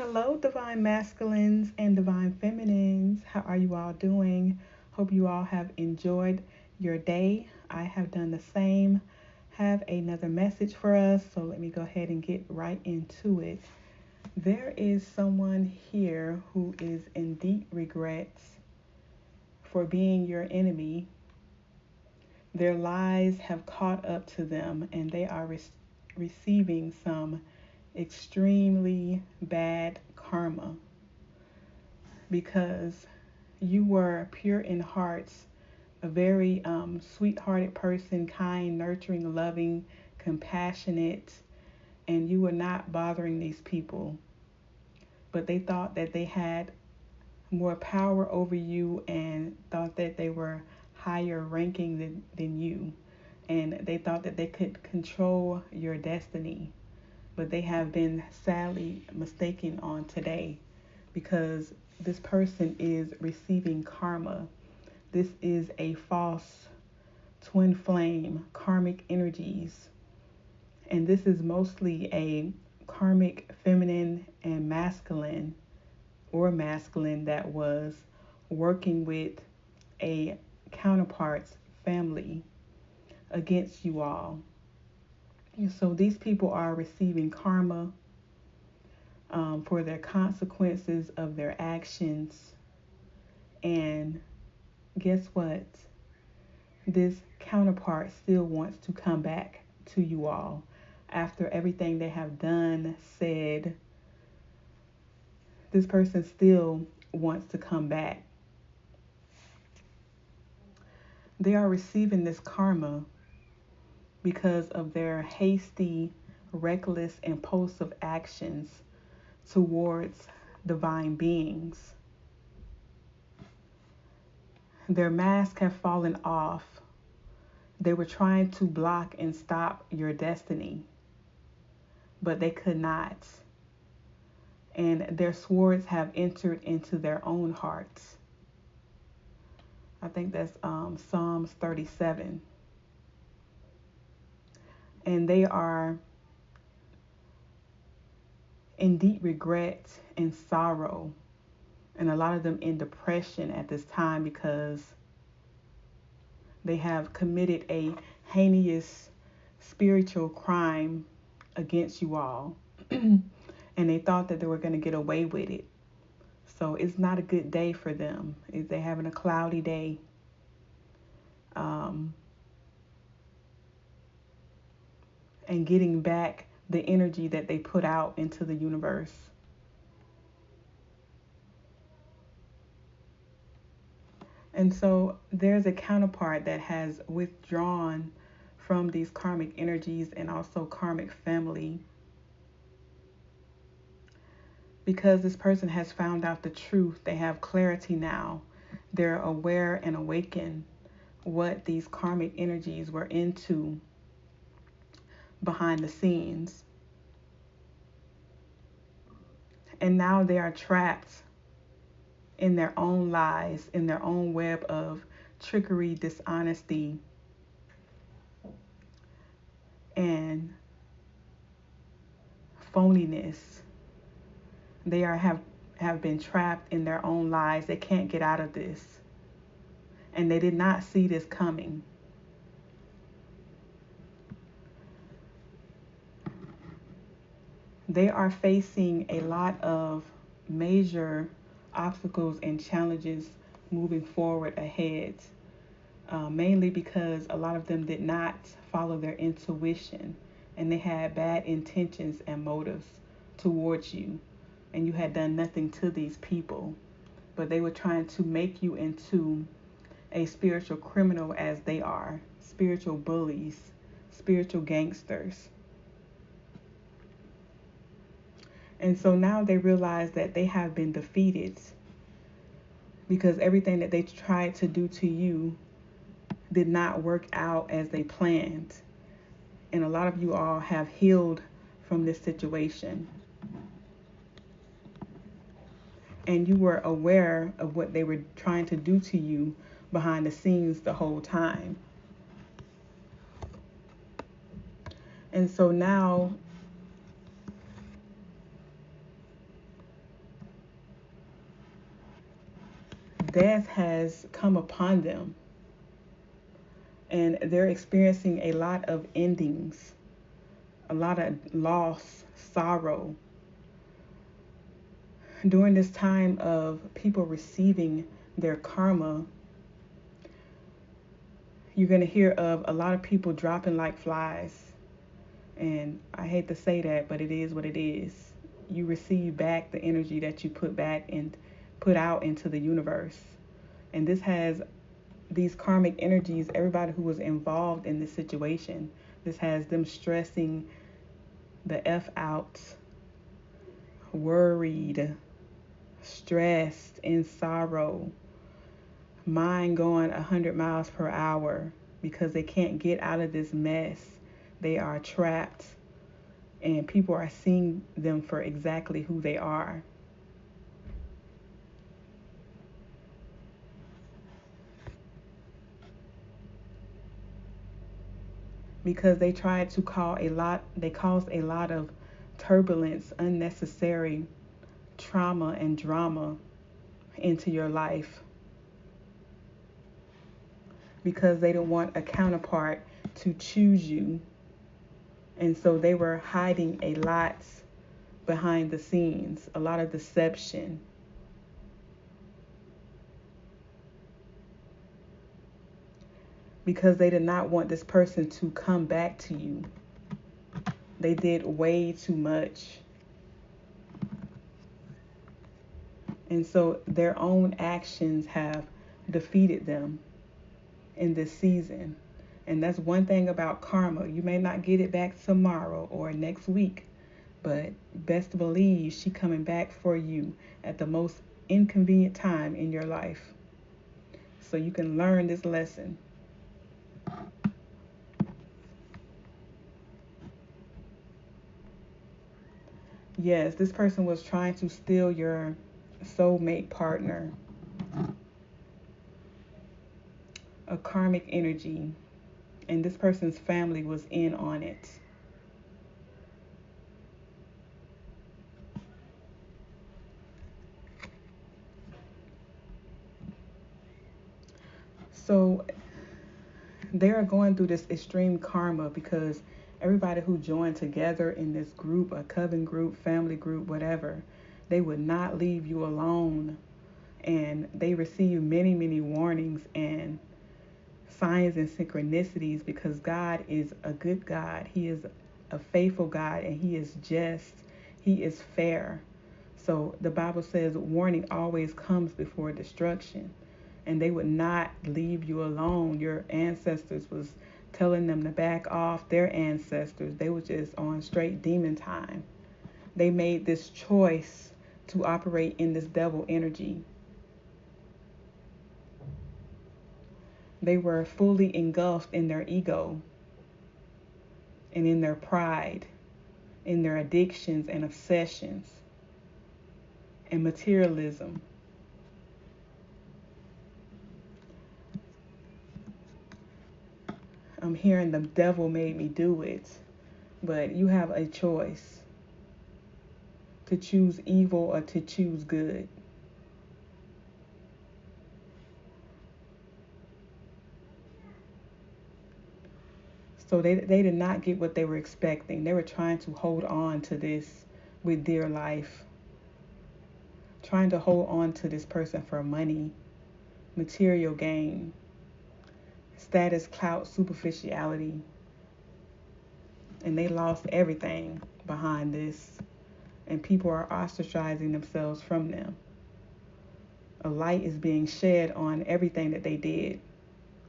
Hello, divine masculines and divine feminines. How are you all doing? Hope you all have enjoyed your day. I have done the same. Have another message for us, so let me go ahead and get right into it. There is someone here who is in deep regrets for being your enemy. Their lies have caught up to them, and they are receiving some extremely bad karma because you were pure in heart, a very sweet-hearted person, kind, nurturing, loving, compassionate, and you were not bothering these people. But they thought that they had more power over you and thought that they were higher ranking than you. And they thought that they could control your destiny. But they have been sadly mistaken on today because this person is receiving karma. This is a false twin flame, karmic energies. And this is mostly a karmic feminine and masculine or masculine that was working with a counterpart's family against you all. And so these people are receiving karma for their consequences of their actions. And guess what? This counterpart still wants to come back to you all after everything they have done, said. This person still wants to come back. They are receiving this karma because of their hasty, reckless, impulsive actions towards divine beings. Their masks have fallen off. They were trying to block and stop your destiny, but they could not. And their swords have entered into their own hearts. I think that's Psalms 37. And they are in deep regret and sorrow, and a lot of them in depression at this time because they have committed a heinous spiritual crime against you all. And they thought that they were going to get away with it. So it's not a good day for them. They're having a cloudy day. And getting back the energy that they put out into the universe. And so there's a counterpart that has withdrawn from these karmic energies and also karmic family because this person has found out the truth. They have clarity now. They're aware and awakened what these karmic energies were into behind the scenes. And now they are trapped in their own lies, in their own web of trickery, dishonesty, and phoniness. They have been trapped in their own lies. They can't get out of this. And they did not see this coming. They are facing a lot of major obstacles and challenges moving forward ahead, mainly because a lot of them did not follow their intuition and they had bad intentions and motives towards you, and you had done nothing to these people, but they were trying to make you into a spiritual criminal, as they are spiritual bullies, spiritual gangsters. And so now they realize that they have been defeated because everything that they tried to do to you did not work out as they planned. And a lot of you all have healed from this situation. And you were aware of what they were trying to do to you behind the scenes the whole time. And so now death has come upon them, and they're experiencing a lot of endings, a lot of loss, sorrow. During this time of people receiving their karma, you're going to hear of a lot of people dropping like flies. And I hate to say that, but it is what it is. You receive back the energy that you put back and put out into the universe. And this has these karmic energies, everybody who was involved in this situation, this has them stressing the F out, worried, stressed, in sorrow, mind going 100 miles per hour because they can't get out of this mess. They are trapped, and people are seeing them for exactly who they are. Because they tried to caused a lot of turbulence, unnecessary trauma and drama into your life. Because they didn't want a counterpart to choose you. And so they were hiding a lot behind the scenes, a lot of deception. Because they did not want this person to come back to you. They did way too much. And so their own actions have defeated them in this season. And that's one thing about karma. You may not get it back tomorrow or next week, but best believe she's coming back for you at the most inconvenient time in your life. So you can learn this lesson. Yes, this person was trying to steal your soulmate partner. A karmic energy. And this person's family was in on it. So they are going through this extreme karma because everybody who joined together in this group, a coven group, family group, whatever, they would not leave you alone. And they receive many, many warnings and signs and synchronicities because God is a good God. He is a faithful God, and He is just. He is fair. So the Bible says warning always comes before destruction. And they would not leave you alone. Your ancestors was telling them to back off. Their ancestors, they were just on straight demon time. They made this choice to operate in this devil energy. They were fully engulfed in their ego and in their pride, in their addictions and obsessions and materialism. I'm hearing the devil made me do it, but you have a choice to choose evil or to choose good. So they did not get what they were expecting. They were trying to hold on to this with dear life, trying to hold on to this person for money, material gain, status, clout, superficiality. And they lost everything behind this. And people are ostracizing themselves from them. A light is being shed on everything that they did.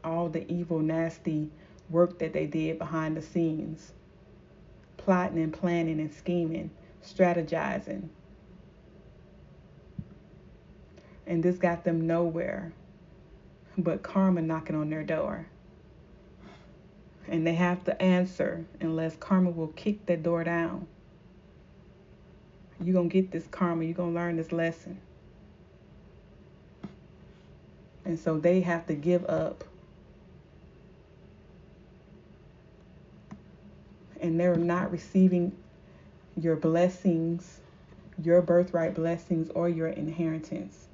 All the evil, nasty work that they did behind the scenes. Plotting and planning and scheming, strategizing. And this got them nowhere but karma knocking on their door. And they have to answer unless karma will kick that door down. You're going to get this karma. You're going to learn this lesson. And so they have to give up. And they're not receiving your blessings, your birthright blessings, or your inheritance.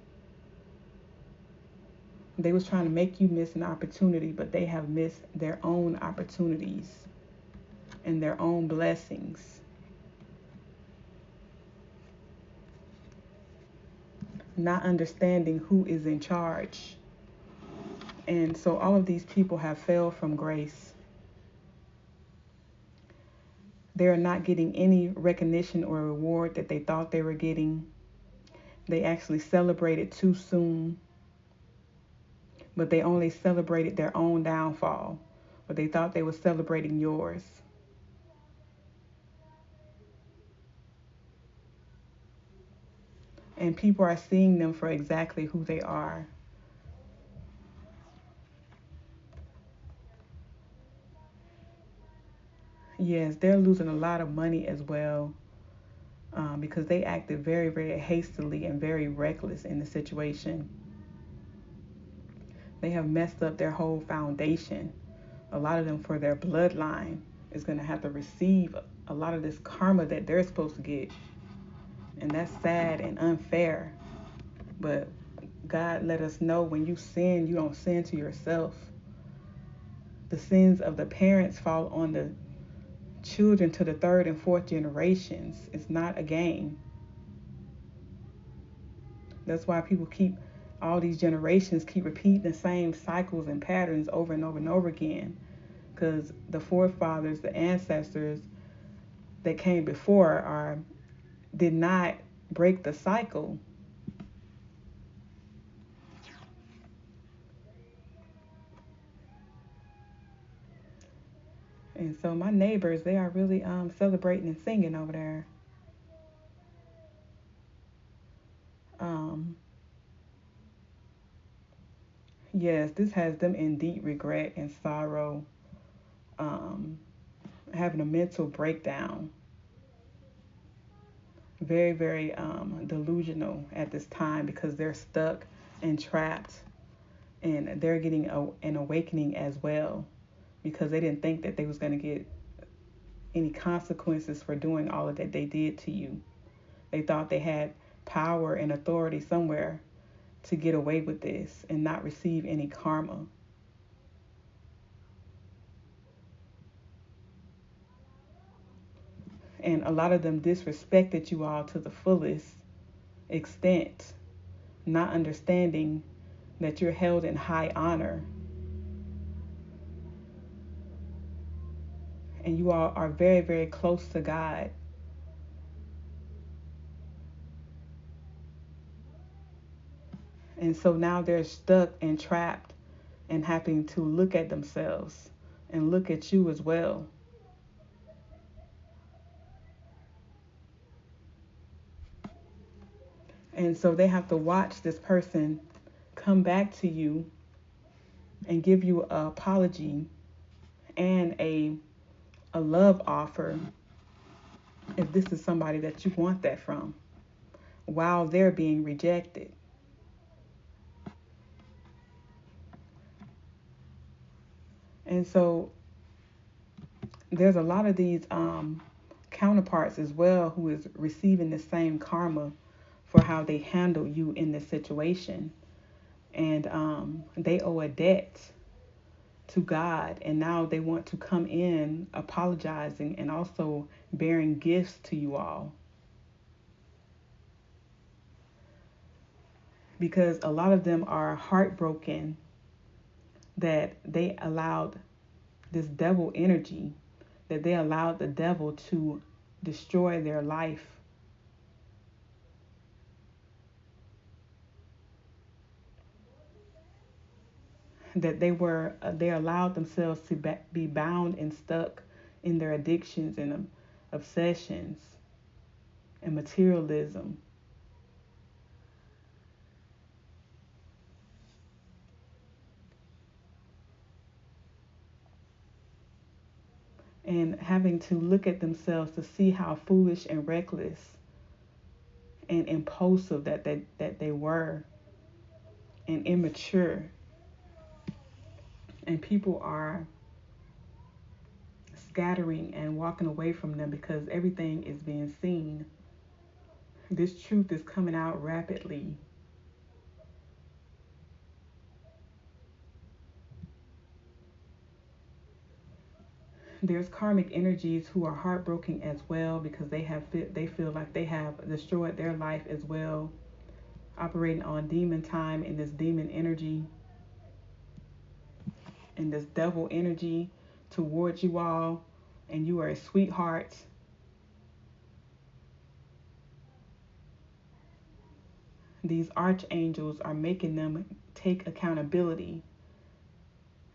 They was trying to make you miss an opportunity, but they have missed their own opportunities and their own blessings. Not understanding who is in charge. And so all of these people have failed from grace. They are not getting any recognition or reward that they thought they were getting. They actually celebrated too soon, but they only celebrated their own downfall, but they thought they were celebrating yours. And people are seeing them for exactly who they are. Yes, they're losing a lot of money as well, because they acted very, very hastily and very reckless in the situation. They have messed up their whole foundation. A lot of them, for their bloodline, is going to have to receive a lot of this karma that they're supposed to get. And that's sad and unfair. But God let us know, when you sin, you don't sin to yourself. The sins of the parents fall on the children to the third and fourth generations. It's not a game. That's why people all these generations keep repeating the same cycles and patterns over and over and over again. Because the forefathers, the ancestors that came before did not break the cycle. And so my neighbors, they are really celebrating and singing over there. Yes, this has them in deep regret and sorrow, having a mental breakdown. Very, very delusional at this time, because they're stuck and trapped, and they're getting an awakening as well, because they didn't think that they was going to get any consequences for doing all of that they did to you. They thought they had power and authority somewhere to get away with this and not receive any karma. And a lot of them disrespected you all to the fullest extent, not understanding that you're held in high honor. And you all are very, very close to God. And so now they're stuck and trapped and having to look at themselves and look at you as well. And so they have to watch this person come back to you and give you an apology and a love offer, if this is somebody that you want that from, while they're being rejected. And so there's a lot of these counterparts as well who is receiving the same karma for how they handle you in this situation. And they owe a debt to God, and now they want to come in apologizing and also bearing gifts to you all. Because a lot of them are heartbroken that they allowed this devil energy, that they allowed the devil to destroy their life. That they allowed themselves to be bound and stuck in their addictions and obsessions and materialism. And having to look at themselves to see how foolish and reckless and impulsive that they were, and immature. And people are scattering and walking away from them because everything is being seen. This truth is coming out rapidly. There's karmic energies who are heartbroken as well because they feel like they have destroyed their life as well, operating on demon time in this demon energy and this devil energy towards you all, and you are a sweetheart. These archangels are making them take accountability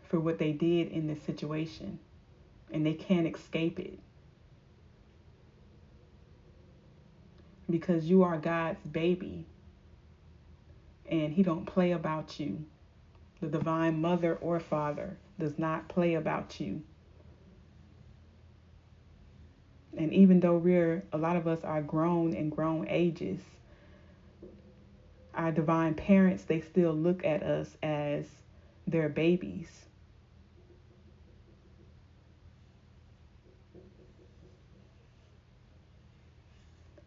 for what they did in this situation, and they can't escape it because you are God's baby, and he don't play about you. The divine mother or father does not play about you. And even though a lot of us are grown in grown ages, our divine parents, they still look at us as their babies.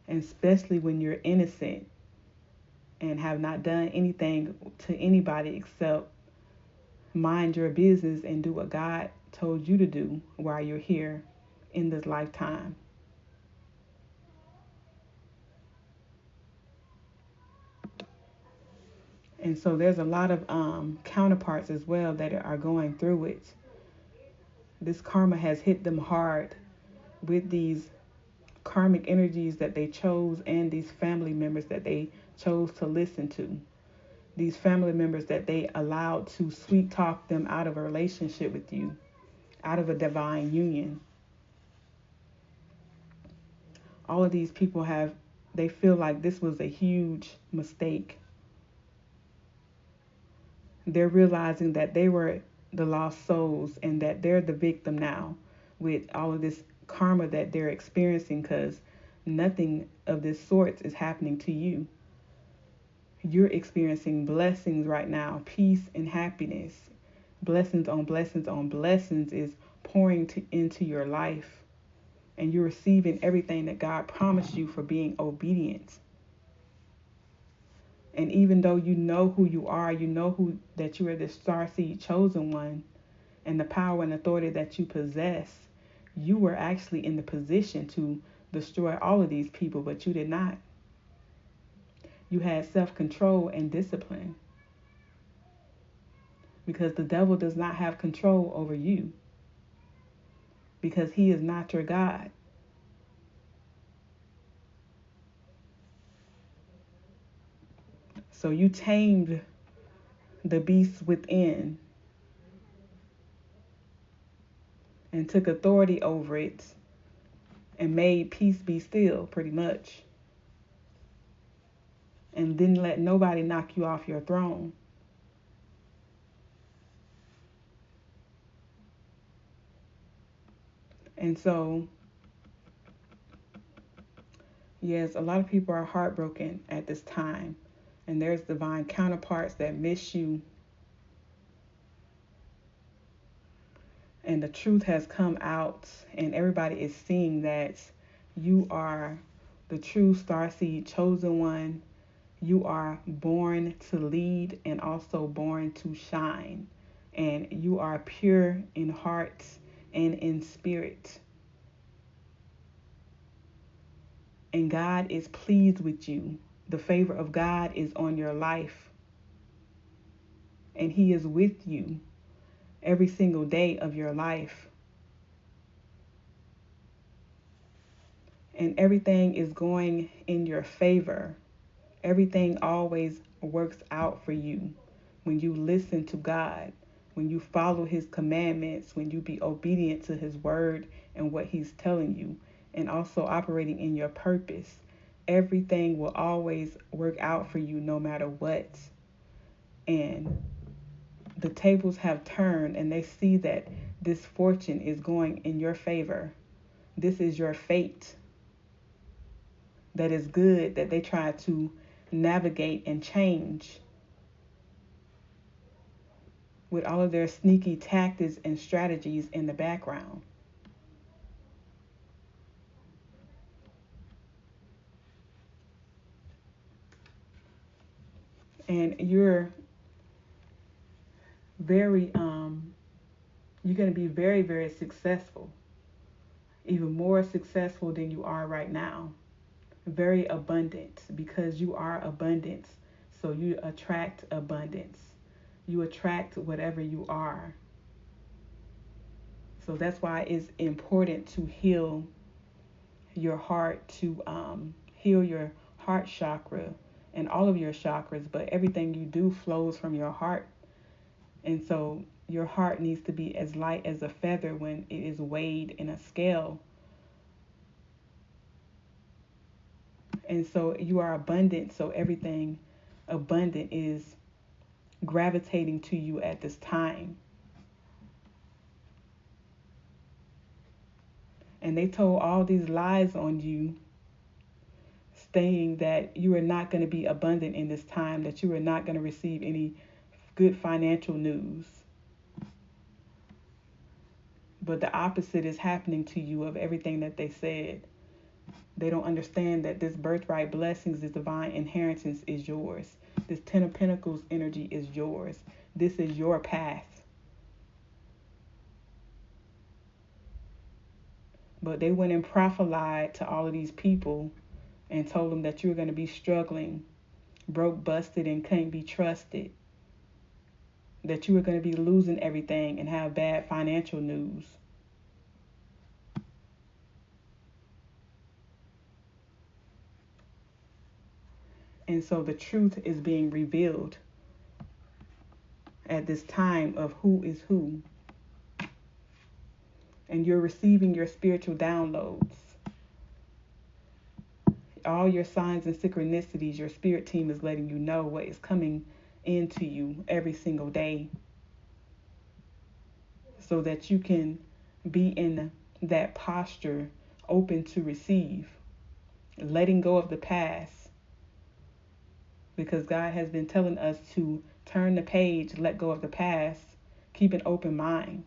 And especially when you're innocent and have not done anything to anybody except mind your business and do what God told you to do while you're here in this lifetime. And so there's a lot of counterparts as well that are going through it. This karma has hit them hard with these karmic energies that they chose and these family members that they chose to listen to. These family members that they allowed to sweet talk them out of a relationship with you, out of a divine union. All of these people they feel like this was a huge mistake. They're realizing that they were the lost souls and that they're the victim now with all of this karma that they're experiencing, because nothing of this sort is happening to you. You're experiencing blessings right now, peace and happiness. Blessings on blessings on blessings is pouring into your life. And you're receiving everything that God promised you for being obedient. And even though you know who you are, you know that you are the starseed chosen one, and the power and authority that you possess, you were actually in the position to destroy all of these people, but you did not. You had self-control and discipline, because the devil does not have control over you, because he is not your God. So you tamed the beast within and took authority over it and made peace be still, pretty much. And didn't let nobody knock you off your throne. And so, yes, a lot of people are heartbroken at this time. And there's divine counterparts that miss you. And the truth has come out, and everybody is seeing that you are the true starseed chosen one. You are born to lead and also born to shine. And you are pure in heart and in spirit. And God is pleased with you. The favor of God is on your life. And he is with you every single day of your life. And everything is going in your favor. Everything always works out for you when you listen to God, when you follow his commandments, when you be obedient to his word and what he's telling you, and also operating in your purpose. Everything will always work out for you no matter what. And the tables have turned, and they see that this fortune is going in your favor. This is your fate that is good, that they try to navigate and change with all of their sneaky tactics and strategies in the background. And you're very you're going to be very, very successful. even more successful than you are right now. Very abundant, because you are abundance. So you attract abundance. You attract whatever you are. So that's why it's important to heal your heart, to heal your heart chakra and all of your chakras. But everything you do flows from your heart. And so your heart needs to be as light as a feather when it is weighed in a scale. And so you are abundant. So everything abundant is gravitating to you at this time. And they told all these lies on you, saying that you are not going to be abundant in this time, that you are not going to receive any good financial news. But the opposite is happening to you of everything that they said. They don't understand that this birthright blessings, this divine inheritance is yours. This Ten of Pentacles energy is yours. This is your path. But they went and prophesied to all of these people and told them that you were going to be struggling, broke, busted, and couldn't be trusted. That you were going to be losing everything and have bad financial news. And so the truth is being revealed at this time of who is who. And you're receiving your spiritual downloads. All your signs and synchronicities, your spirit team is letting you know what is coming into you every single day, so that you can be in that posture, open to receive, letting go of the past. Because God has been telling us to turn the page, let go of the past, keep an open mind.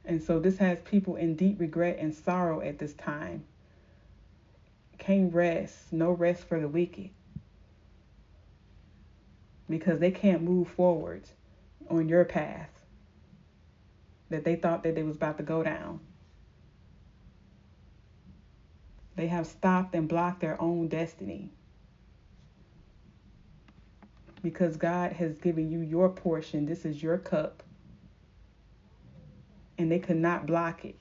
And so this has people in deep regret and sorrow at this time. Can't rest, no rest for the wicked. Because they can't move forward on your path that they thought that they was about to go down. They have stopped and blocked their own destiny. Because God has given you your portion. This is your cup. And they could not block it.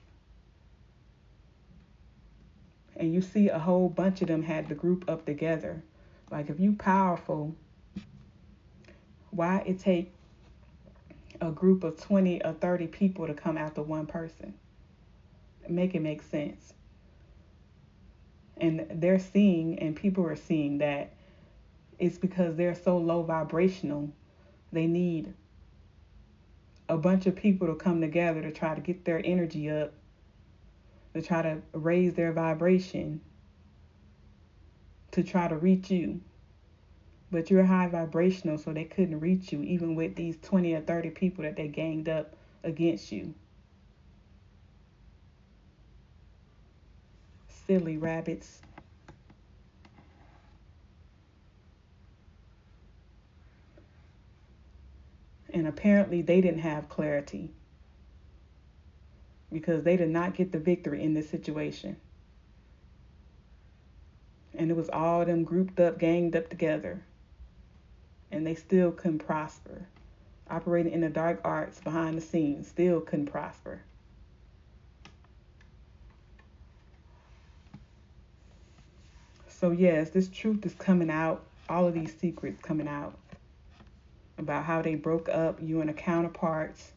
And you see a whole bunch of them had to group up together. Like, if you powerful, why it take a group of 20 or 30 people to come after one person? Make it make sense. And they're seeing, and people are seeing, that it's because they're so low vibrational. They need a bunch of people to come together to try to get their energy up, to try to raise their vibration, to try to reach you. But you're high vibrational, so they couldn't reach you, even with these 20 or 30 people that they ganged up against you. Silly rabbits. And apparently they didn't have clarity, because they did not get the victory in this situation. And it was all them grouped up, ganged up together. And they still couldn't prosper. Operating in the dark arts behind the scenes, still couldn't prosper. So yes, this truth is coming out. All of these secrets coming out about how they broke up, you and the counterparts,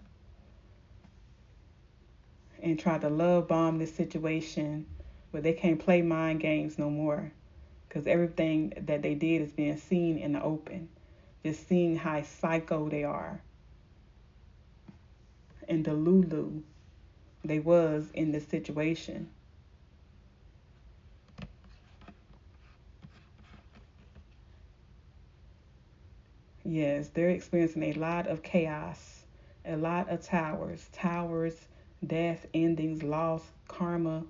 and tried to love bomb this situation, but they can't play mind games no more, because everything that they did is being seen in the open. Just seeing how psycho they are and delulu they was in this situation. Yes, they're experiencing a lot of chaos, a lot of towers, death, endings, loss, karma,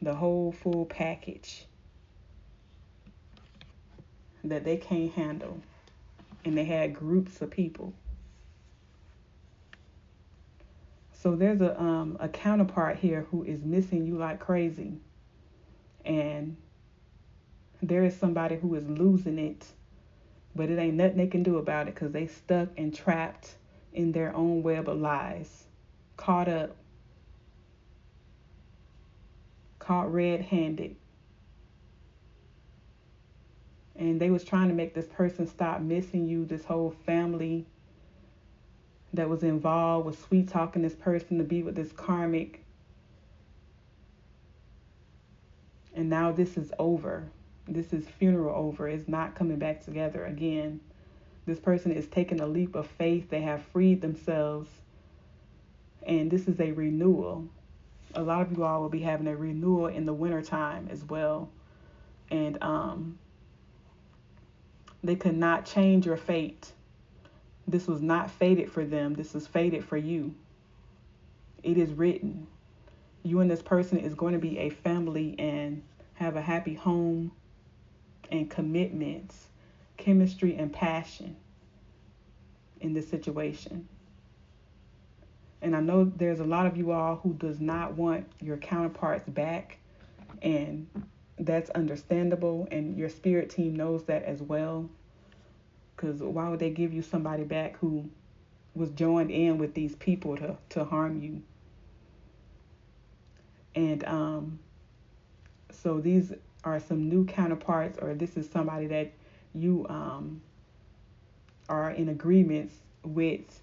the whole full package that they can't handle. And they had groups of people. So there's a counterpart here who is missing you like crazy, and there is somebody who is losing it, but it ain't nothing they can do about it because they stuck and trapped in their own web of lies, caught up, caught red-handed. And they was trying to make this person stop missing you. This whole family that was involved was sweet talking this person to be with this karmic. And now this is over. This is funeral over. It's not coming back together again. This person is taking a leap of faith. They have freed themselves. And this is a renewal. A lot of you all will be having a renewal in the wintertime as well. And they could not change your fate. This was not fated for them. This is fated for you. It is written. You and this person is going to be a family and have a happy home and commitments, chemistry and passion in this situation. And I know there's a lot of you all who does not want your counterparts back, and that's understandable, and your spirit team knows that as well. Because why would they give you somebody back who was joined in with these people to harm you? And so these are some new counterparts, or this is somebody that you are in agreements with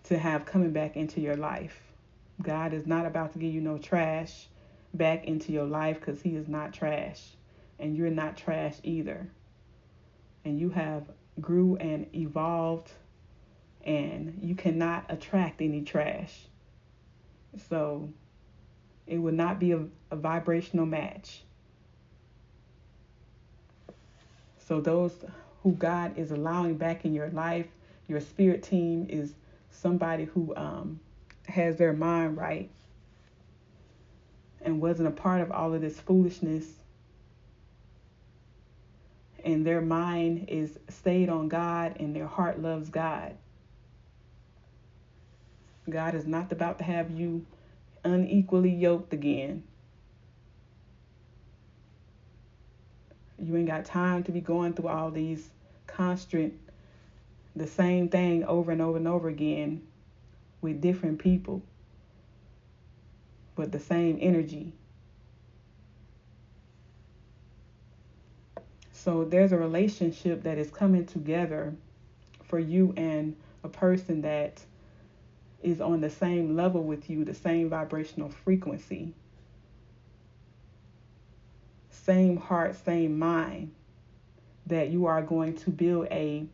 to have coming back into your life. God is not about to give you no trash back into your life, because he is not trash, and you're not trash either. And you have grew and evolved, and you cannot attract any trash. So it would not be a vibrational match. So those who God is allowing back in your life, your spirit team is somebody who has their mind right and wasn't a part of all of this foolishness, and their mind is stayed on God and their heart loves God. God is not about to have you unequally yoked again. You ain't got time to be going through all these constant, the same thing over and over and over again with different people, but the same energy. So there's a relationship that is coming together for you and a person that is on the same level with you, the same vibrational frequency, same heart, same mind, that you are going to build a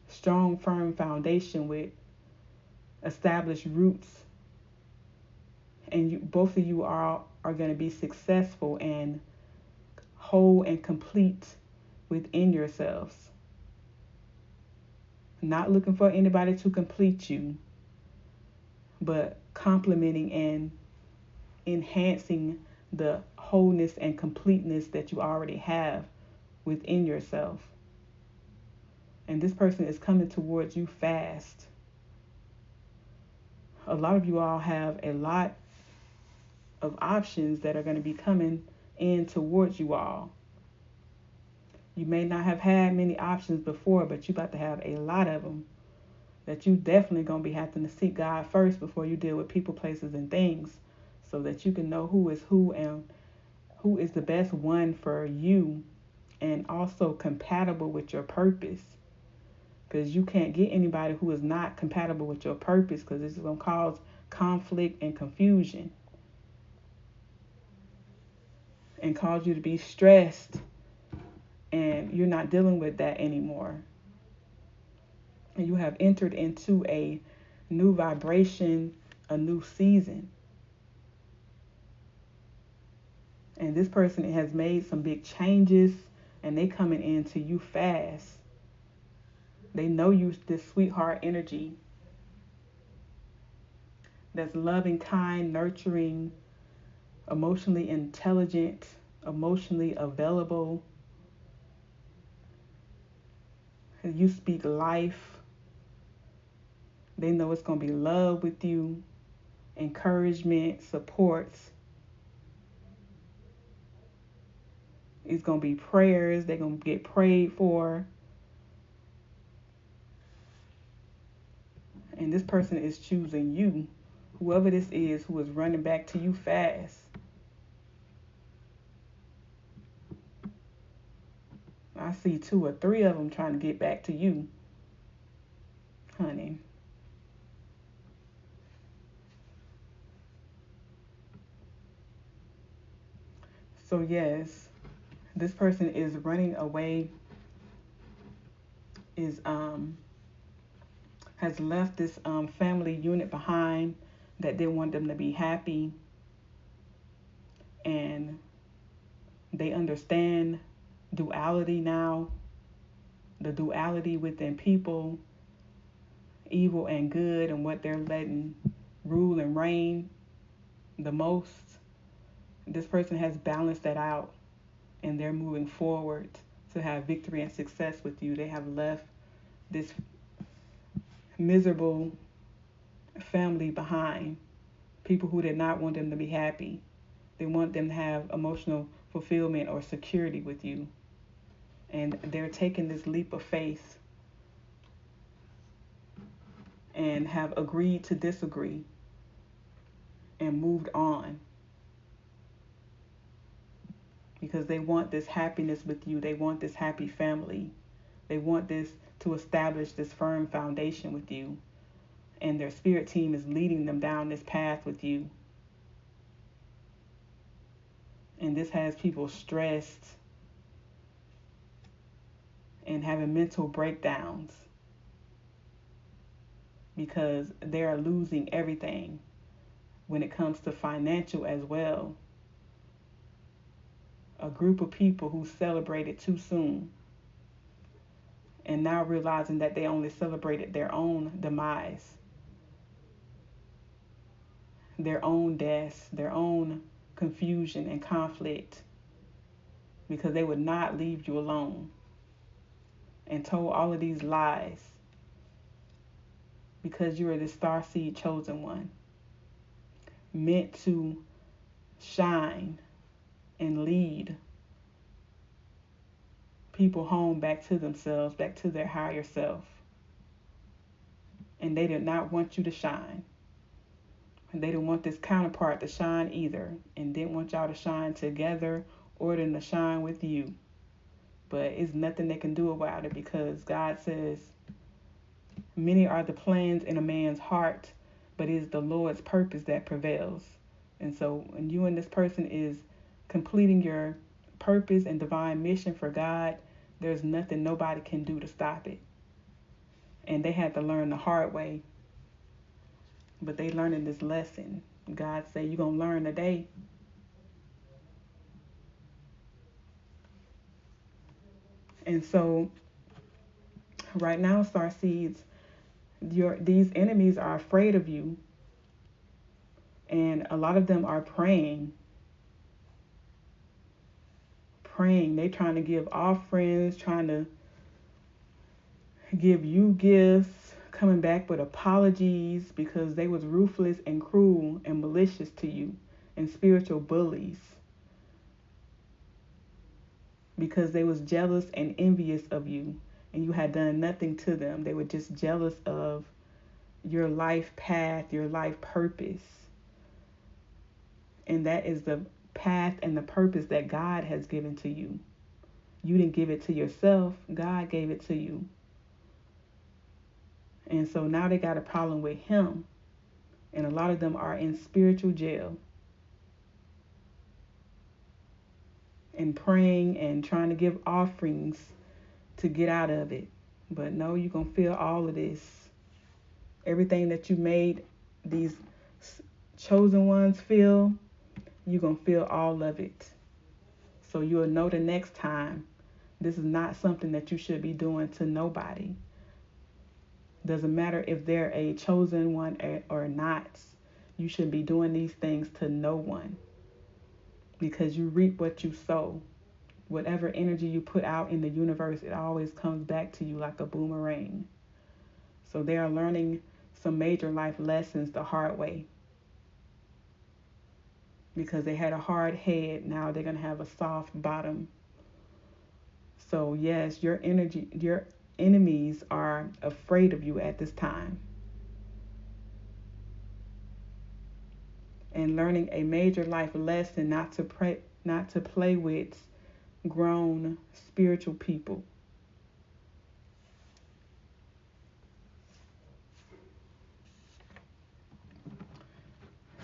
strong, firm foundation with established roots, and you, both of you are going to be successful and whole and complete within yourselves. Not looking for anybody to complete you, but complementing and enhancing the wholeness and completeness that you already have within yourself. And this person is coming towards you fast. A lot of you all have a lot of options that are going to be coming in towards you all. You may not have had many options before, but you're about to have a lot of them that you definitely going to be having to seek God first before you deal with people, places, and things, so that you can know who is who and who is the best one for you, and also compatible with your purpose. Because you can't get anybody who is not compatible with your purpose, because this is going to cause conflict and confusion and cause you to be stressed, and you're not dealing with that anymore. And you have entered into a new vibration, a new season. And this person has made some big changes, and they coming into you fast. They know you, this sweetheart energy that's loving, kind, nurturing, emotionally intelligent, emotionally available. You speak life. They know it's going to be love with you, encouragement, supports. It's going to be prayers. They're going to get prayed for. And this person is choosing you. Whoever this is who is running back to you fast. I see 2 or 3 of them trying to get back to you, honey. So yes, this person is running away, has left this family unit behind that didn't want them to be happy, and they understand duality now, the duality within people, evil and good, and what they're letting rule and reign the most. This person has balanced that out, and they're moving forward to have victory and success with you. They have left this miserable family behind, people who did not want them to be happy. They want them to have emotional fulfillment or security with you. And they're taking this leap of faith and have agreed to disagree and moved on, because they want this happiness with you. They want this happy family. They want this to establish this firm foundation with you. And their spirit team is leading them down this path with you. And this has people stressed and having mental breakdowns because they are losing everything when it comes to financial as well. A group of people who celebrated too soon and now realizing that they only celebrated their own demise, their own deaths, their own confusion and conflict, because they would not leave you alone and told all of these lies because you are the starseed chosen one, meant to shine and lead people home back to themselves, back to their higher self. And they did not want you to shine. And they didn't want this counterpart to shine either, and didn't want y'all to shine together or to shine with you. But it's nothing they can do about it, because God says, many are the plans in a man's heart, but it is the Lord's purpose that prevails. And so when you and this person is completing your purpose and divine mission for God, there's nothing nobody can do to stop it. And they had to learn the hard way. But they learning this lesson. God say, you're going to learn today. And so right now, starseeds, these enemies are afraid of you. And a lot of them are praying. They trying to give offerings, trying to give you gifts, coming back with apologies because they was ruthless and cruel and malicious to you, and spiritual bullies because they was jealous and envious of you, and you had done nothing to them. They were just jealous of your life path, your life purpose. And that is the path and the purpose that God has given to you. You didn't give it to yourself. God gave it to you. And so now they got a problem with him. And a lot of them are in spiritual jail. And praying and trying to give offerings to get out of it. But no, you're going to feel all of this. Everything that you made these chosen ones feel, you're going to feel all of it. So you'll know the next time this is not something that you should be doing to nobody. Doesn't matter if they're a chosen one or not. You shouldn't be doing these things to no one, because you reap what you sow. Whatever energy you put out in the universe, it always comes back to you like a boomerang. So they are learning some major life lessons the hard way. because they had a hard head. Now they're going to have a soft bottom. So yes, your enemies are afraid of you at this time. And learning a major life lesson not to play with grown spiritual people.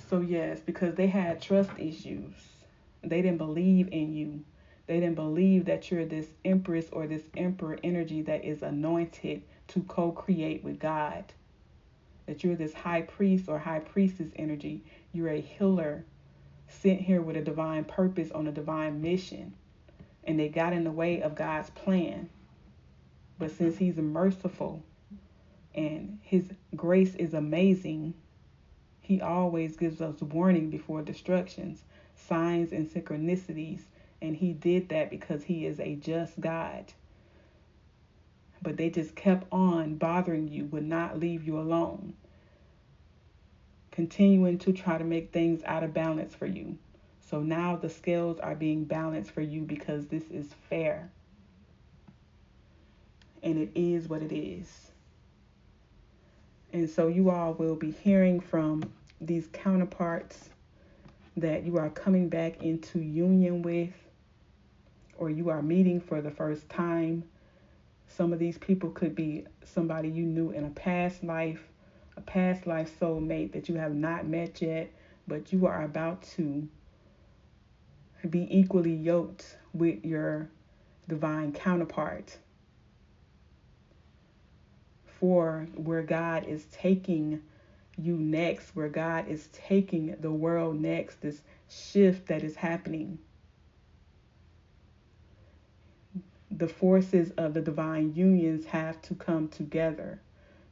So yes, because they had trust issues. They didn't believe in you. They didn't believe that you're this empress or this emperor energy that is anointed to co-create with God. That you're this high priest or high priestess energy. You're a healer sent here with a divine purpose on a divine mission. And they got in the way of God's plan. But since he's merciful and his grace is amazing, he always gives us warning before destructions, signs and synchronicities. And he did that because he is a just God. But they just kept on bothering you, would not leave you alone, continuing to try to make things out of balance for you. So now the scales are being balanced for you because this is fair. And it is what it is. And so you all will be hearing from these counterparts that you are coming back into union with, or you are meeting for the first time. Some of these people could be somebody you knew in a past life soulmate that you have not met yet, but you are about to be equally yoked with your divine counterpart for where God is taking you next, where God is taking the world next, this shift that is happening. The forces of the divine unions have to come together.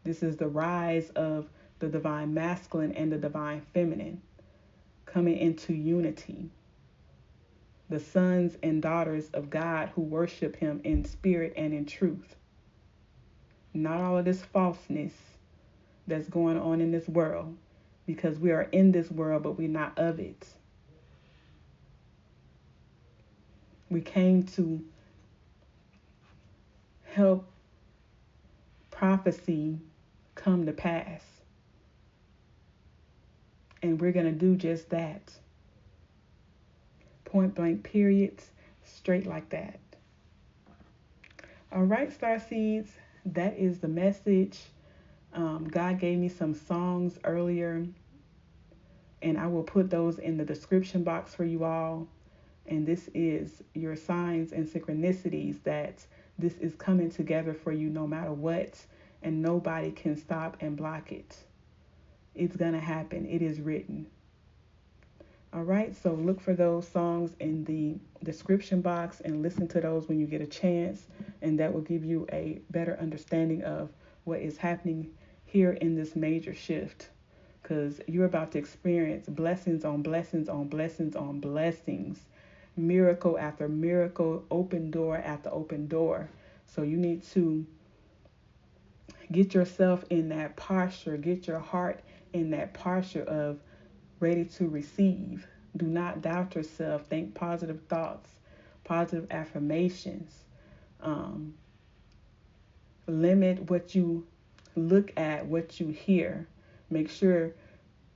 This is the rise of the divine masculine and the divine feminine coming into unity. The sons and daughters of God who worship him in spirit and in truth. Not all of this falseness that's going on in this world, because we are in this world, but we're not of it. We came to help prophecy come to pass. And we're going to do just that. Point blank periods, straight like that. All right, starseeds, that is the message. God gave me some songs earlier, and I will put those in the description box for you all. And this is your signs and synchronicities that this is coming together for you no matter what, and nobody can stop and block it. It's going to happen. It is written. All right, so look for those songs in the description box and listen to those when you get a chance, and that will give you a better understanding of what is happening here in this major shift, because you're about to experience blessings on blessings on blessings on blessings, miracle after miracle, open door after open door. So you need to get yourself in that posture, get your heart in that posture of ready to receive. Do not doubt yourself. Think positive thoughts, positive affirmations. Limit what you look at, what you hear. Make sure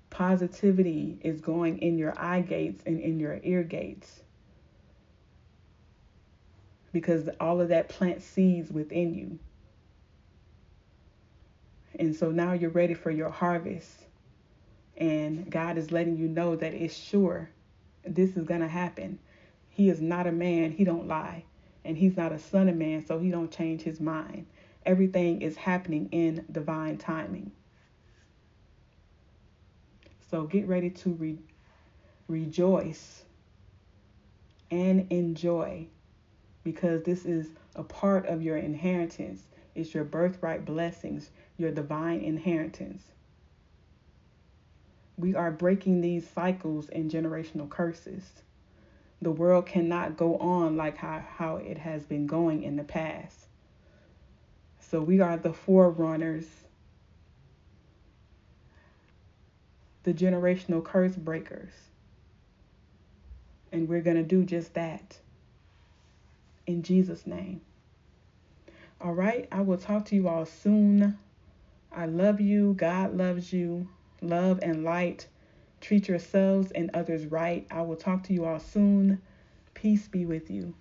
positivity is going in your eye gates and in your ear gates, because all of that plants seeds within you. And so now you're ready for your harvest. And God is letting you know that it's sure. This is going to happen. He is not a man. He don't lie. And he's not a son of man, so he don't change his mind. Everything is happening in divine timing. So get ready to rejoice and enjoy, because this is a part of your inheritance. It's your birthright blessings, your divine inheritance. We are breaking these cycles and generational curses. The world cannot go on like how it has been going in the past. So we are the forerunners, the generational curse breakers. And we're going to do just that in Jesus' name. All right. I will talk to you all soon. I love you. God loves you. Love and light. Treat yourselves and others right. I will talk to you all soon. Peace be with you.